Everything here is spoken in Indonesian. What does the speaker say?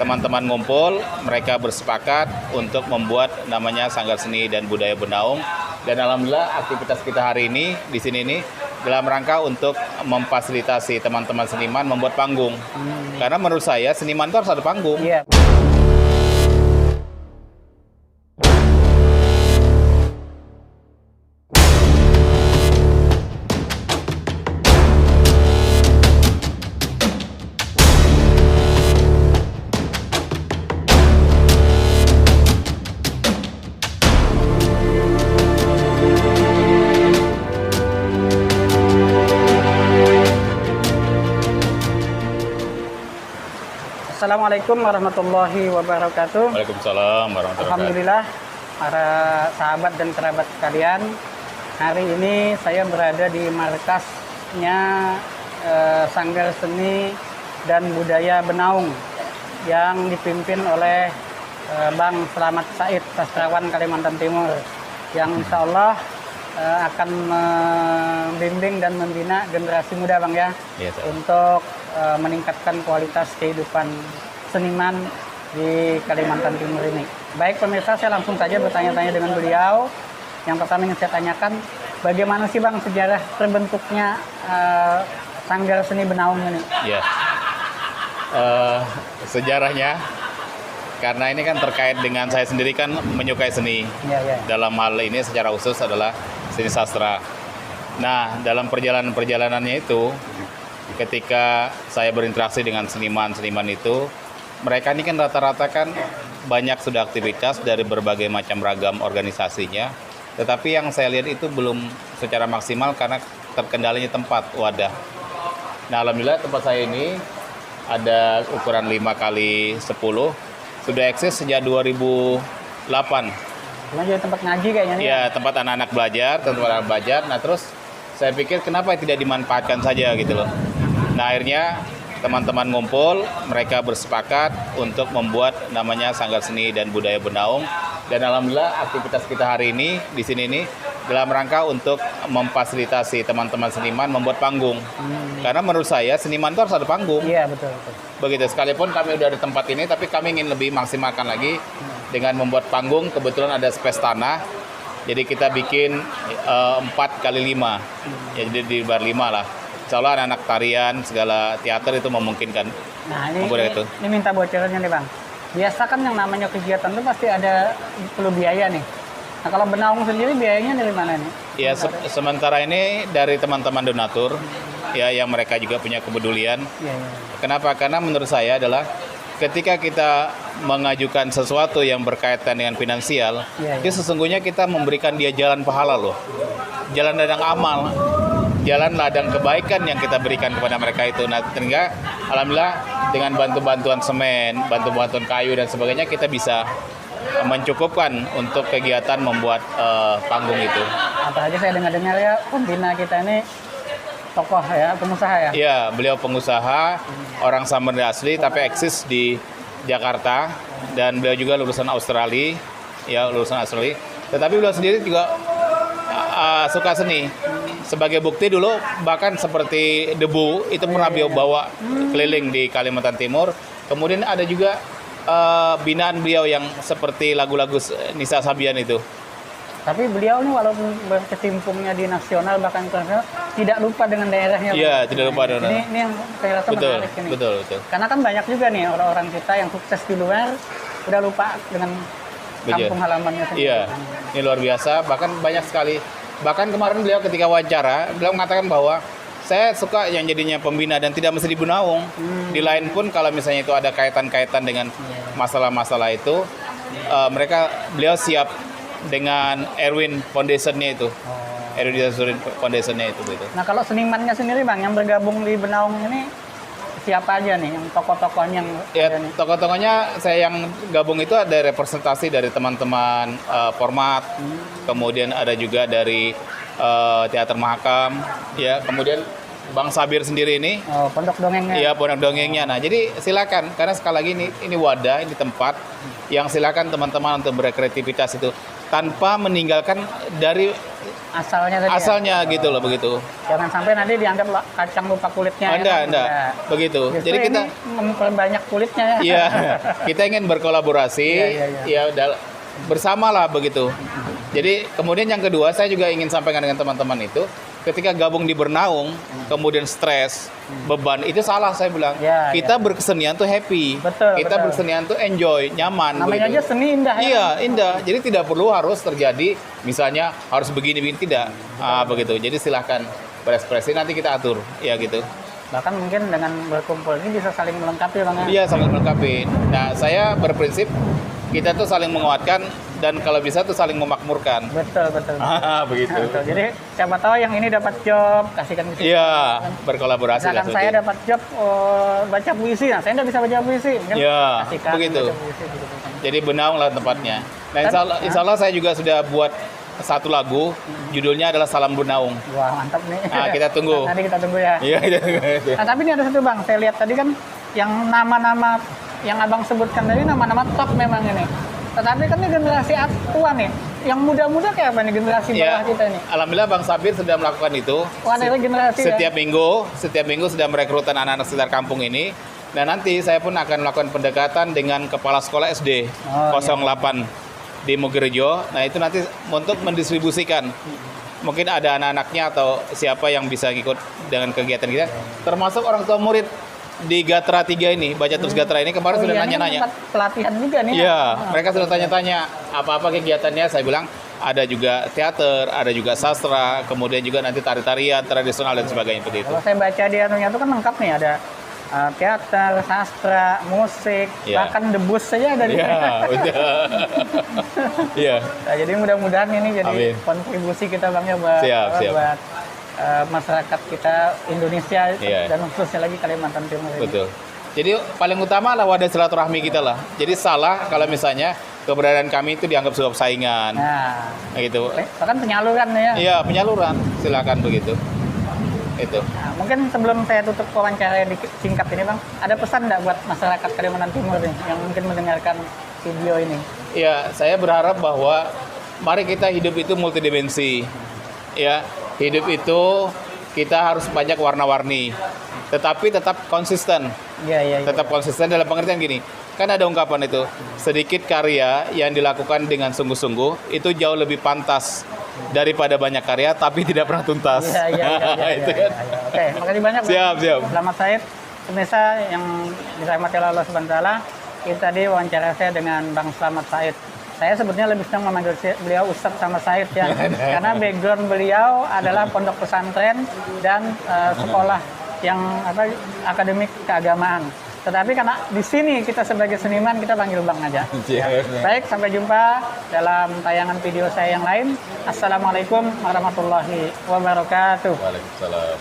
teman-teman ngumpul, mereka bersepakat untuk membuat namanya Sanggar Seni dan Budaya Benaung. Dan alhamdulillah aktivitas kita hari ini di sini ini dalam rangka untuk memfasilitasi teman-teman seniman membuat panggung. Karena menurut saya seniman itu harus ada panggung. Iya. Assalamualaikum warahmatullahi wabarakatuh. Waalaikumsalam warahmatullahi wabarakatuh. Alhamdulillah, para sahabat dan kerabat sekalian, hari ini saya berada di markasnya Sanggar Seni dan Budaya Benaung yang dipimpin oleh Bang Slamet Said, sastrawan Kalimantan Timur, yang insya Allah akan membimbing dan membina generasi muda, Bang, ya, untuk meningkatkan kualitas kehidupan seniman di Kalimantan Timur ini. Baik pemirsa, saya langsung saja bertanya-tanya dengan beliau. Yang pertama yang saya tanyakan, bagaimana sih, Bang, sejarah terbentuknya Sanggar Seni Benaung ini? Ya, sejarahnya karena ini kan terkait dengan saya sendiri kan menyukai seni. Ya. Dalam hal ini secara khusus adalah seni sastra. Nah, dalam perjalanannya itu, ketika saya berinteraksi dengan seniman-seniman itu, mereka ini kan rata-rata kan banyak sudah aktivitas dari berbagai macam ragam organisasinya. Tetapi yang saya lihat itu belum secara maksimal karena terkendalanya tempat wadah. Nah, alhamdulillah tempat saya ini ada ukuran 5x10, sudah eksis sejak 2008. Cuma jadi tempat ngaji kayaknya nih. Ya, tempat anak-anak belajar. Nah, terus saya pikir kenapa tidak dimanfaatkan saja gitu loh. Nah, akhirnya teman-teman ngumpul, mereka bersepakat untuk membuat namanya Sanggar Seni dan Budaya Benaung. Dan alhamdulillah aktivitas kita hari ini di sini ini dalam rangka untuk memfasilitasi teman-teman seniman membuat panggung. Karena menurut saya seniman itu harus ada panggung. Iya, betul. Begitu, sekalipun kami udah di tempat ini, tapi kami ingin lebih maksimalkan lagi dengan membuat panggung. Kebetulan ada space tanah, jadi kita bikin 4x5, ya, jadi di bar 5 lah. Insya Allah anak-anak tarian, segala teater itu memungkinkan. Nah, ini minta bocorannya nih, Bang. Biasa kan yang namanya kegiatan itu pasti ada perlu biaya nih. Nah, kalau Benaung sendiri biayanya dari mana nih? Ya, sementara ini dari teman-teman donatur, ya, yang mereka juga punya kepedulian. Iya. Kenapa? Karena menurut saya adalah ketika kita mengajukan sesuatu yang berkaitan dengan finansial, itu sesungguhnya kita memberikan dia jalan pahala loh. Jalan ladang amal, jalan ladang kebaikan yang kita berikan kepada mereka itu. Nah, sehingga alhamdulillah dengan bantuan semen, bantuan kayu dan sebagainya, kita bisa mencukupkan untuk kegiatan membuat panggung itu. Apalagi saya dengar-dengar ya, pembina kita ini tokoh ya, pengusaha ya? Iya, beliau pengusaha, orang Samarinda asli tapi eksis di Jakarta, dan beliau juga lulusan Australia, Tetapi beliau sendiri juga suka seni. Sebagai bukti dulu bahkan seperti debu itu pernah beliau bawa keliling di Kalimantan Timur. Kemudian ada juga binaan beliau yang seperti lagu-lagu Nisa Sabian itu. Tapi beliau ini walaupun berkecimpungnya di nasional bahkan internasional, tidak lupa dengan daerahnya. Iya, tidak lupa dengan. Ini yang saya rasa menarik ini. Betul. Karena kan banyak juga nih orang-orang kita yang sukses di luar udah lupa dengan kampung halamannya sendiri. Iya, ini luar biasa. Bahkan banyak sekali. Bahkan kemarin beliau ketika wawancara, beliau mengatakan bahwa saya suka yang jadinya pembina dan tidak mesti di Benaung. Di lain pun kalau misalnya itu ada kaitan-kaitan dengan masalah-masalah itu, beliau siap dengan Erwin Foundation-nya itu. Erwin Foundation-nya itu gitu. Nah, kalau senimannya sendiri, Bang, yang bergabung di Benaung ini siapa aja nih yang tokoh-tokohnya? Tokoh-tokohnya saya yang gabung itu ada representasi dari teman-teman format, kemudian ada juga dari Teater Mahakam, ya, kemudian Bang Sabir sendiri ini. Pondok dongengnya. Iya, pondok dongengnya. Nah, jadi silakan, karena sekali lagi ini wadah, ini tempat yang silakan teman-teman untuk berkreativitas itu tanpa meninggalkan dari asalnya tadi. Asalnya gitu loh begitu. Jangan sampai nanti dianggap kacang lupa kulitnya. Enggak. Begitu. Justru Jadi kita memperbanyak kulitnya ya. iya, kita ingin berkolaborasi, Iya. bersama lah begitu. Jadi kemudian yang kedua saya juga ingin sampaikan dengan teman-teman itu, ketika gabung di Bernaung, kemudian stres, beban, itu salah saya bilang. Kita berkesenian tuh happy, kita berkesenian tuh enjoy, nyaman. Namanya begitu. aja seni indah. Iya, indah. Jadi tidak perlu harus terjadi, misalnya harus begini-begini, tidak. Begitu. Jadi silahkan berekspresi, nanti kita atur, ya gitu. Bahkan mungkin dengan berkumpul ini bisa saling melengkapi Bang. Iya, saling melengkapi. Nah, saya berprinsip kita tuh saling menguatkan dan kalau bisa tuh saling memakmurkan. Betul. Begitu. Betul. Jadi siapa tahu yang ini dapat job, kasihkan ke sini. Iya, berkolaborasi lah. Misalkan saya dapat job baca puisi, nah saya nggak bisa baca puisi, mungkin Iya, kasihkan begitu. baca puisi gitu. Jadi Bernaung lah tempatnya. Nah, insya Allah saya juga sudah buat satu lagu, judulnya adalah Salam Bernaung. Wah, mantap nih. Nah, kita tunggu. Nanti kita tunggu ya. Iya, kita tunggu. Nah, tapi ini ada satu Bang, saya lihat tadi kan yang nama-nama yang Abang sebutkan tadi nama-nama top memang ini. Tetapi kan ini generasi tua nih. Yang muda-muda kayak apa nih generasi bawah kita nih? Alhamdulillah Bang Sabir sudah melakukan itu. Wah, ada generasi setiap minggu sudah merekrut anak-anak sekitar kampung ini. Dan nanti saya pun akan melakukan pendekatan dengan kepala sekolah SD 08 di Mogirejo. Nah, itu nanti untuk mendistribusikan. Mungkin ada anak-anaknya atau siapa yang bisa ikut dengan kegiatan kita. Termasuk orang tua murid di Gatra 3 ini, Baca Terus Gatra ini kemarin sudah nanya-nanya. Pelatihan juga nih. Iya, mereka sudah tanya-tanya apa-apa kegiatannya. Saya bilang ada juga teater, ada juga sastra, kemudian juga nanti tari-tarian tradisional dan sebagainya seperti itu. Kalau saya baca di anunya itu kan lengkap nih, ada teater, sastra, musik, bahkan debus saja ada di sini. Iya, betul. Iya. Nah, jadi mudah-mudahan ini jadi kontribusi kita Bang ya buat masyarakat kita Indonesia dan khususnya lagi Kalimantan Timur ini. Betul. Jadi paling utama adalah wadah silaturahmi kita lah. Jadi salah kalau misalnya keberadaan kami itu dianggap sebuah saingan. Nah, gitu. Bahkan penyaluran ya. Iya, penyaluran. Silakan begitu. Itu. Nah, mungkin sebelum saya tutup wawancara yang singkat ini Bang, ada pesan nggak buat masyarakat Kalimantan Timur nih yang mungkin mendengarkan video ini? Iya, saya berharap bahwa mari kita hidup itu multidimensi. Ya, hidup itu kita harus banyak warna-warni, tetapi tetap konsisten. Iya. Tetap konsisten dalam pengertian gini. Kan ada ungkapan itu, sedikit karya yang dilakukan dengan sungguh-sungguh itu jauh lebih pantas daripada banyak karya tapi tidak pernah tuntas. Iya. Oke, makasih banyak. Siap. Selamat Said. Pemirsa yang dirahmati Allah Subhanahu wa taala, ini tadi wawancara saya dengan Bang Slamet Said. Saya sebetulnya lebih senang memanggil beliau Ustadz sama Said ya, karena background beliau adalah pondok pesantren dan sekolah yang akademik keagamaan. Tetapi karena di sini kita sebagai seniman kita panggil Bang aja. Baik, sampai jumpa dalam tayangan video saya yang lain. Assalamualaikum warahmatullahi wabarakatuh. Waalaikumsalam.